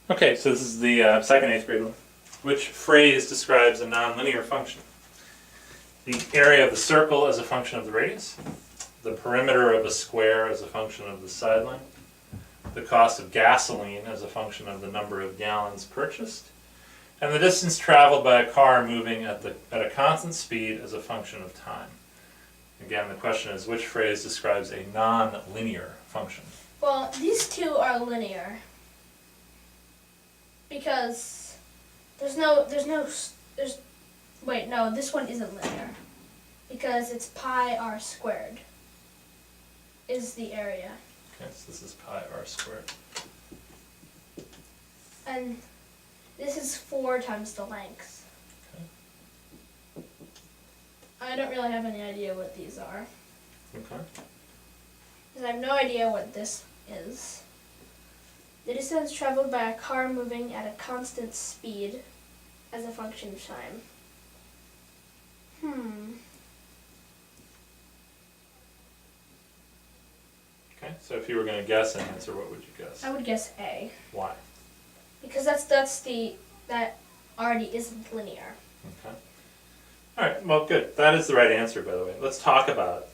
Okay, so this is the second 8th grade one. Which phrase describes a nonlinear function? The area of the circle as a function of the radius, the perimeter of a square as a function of the sideline, the cost of gasoline as a function of the number of gallons purchased, and the distance traveled by a car moving at a constant speed as a function of time. Again, the question is, which phrase describes a non-linear function? Well, these two are linear because this one isn't linear because it's pi r squared is the area. Okay, so this is pi r squared. And this is 4 times the length. Okay. I don't really have any idea what these are. Okay. Because I have no idea what this is. The distance traveled by a car moving at a constant speed as a function of time. Okay, so if you were going to guess an answer, what would you guess? I would guess A. Why? Because that already isn't linear. Okay. All right. Well, good. That is the right answer, by the way. Let's talk about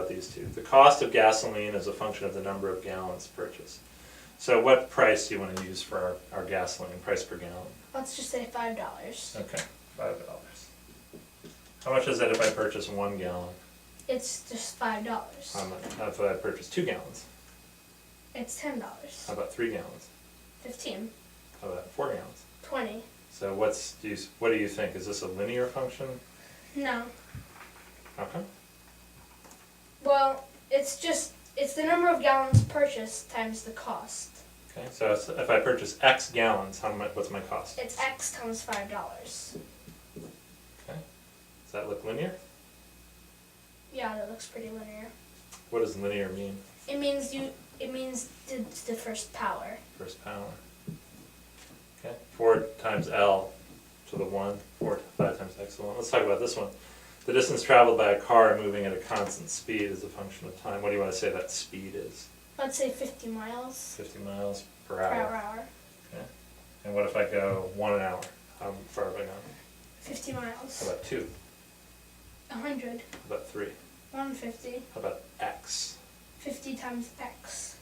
these two. The cost of gasoline is a function of the number of gallons purchased. So, what price do you want to use for our gasoline? Price per gallon? Let's just say $5. Okay, $5. How much is it if I purchase 1 gallon? It's just $5. How much if I purchase 2 gallons? It's $10. How about 3 gallons? 15. How about 4 gallons? 20. So, what do you think? Is this a linear function? No. How come? Well, it's the number of gallons purchased times the cost. Okay, so if I purchase X gallons, what's my cost? It's X times $5. Okay. Does that look linear? Yeah, that looks pretty linear. What does linear mean? It means it's the first power. First power. Okay. 4 times L to the 1. 5 times X to the 1. Let's talk about this one. The distance traveled by a car moving at a constant speed is a function of time. What do you want to say that speed is? Let's say 50 miles 50 miles per per hour. hour. Okay. And what if I go 1 an hour? How far have I gone? 50 How miles. about 2? 100. How about 3? 150. How about X? 50 times X.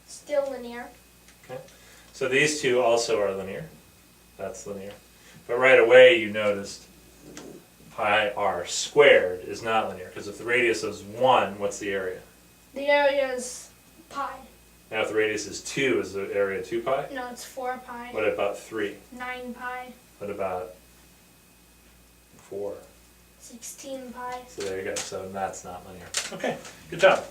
Still linear. Okay. So these two also are linear. That's linear. But right away you noticed pi r squared is not linear, because if the radius is 1, what's the area? The area is pi. Now if the radius is 2, is the area 2 pi? No, it's 4 pi. What about 3? 9 pi. What about 4? 16 pi. So there you go. So that's not linear. Okay, good job.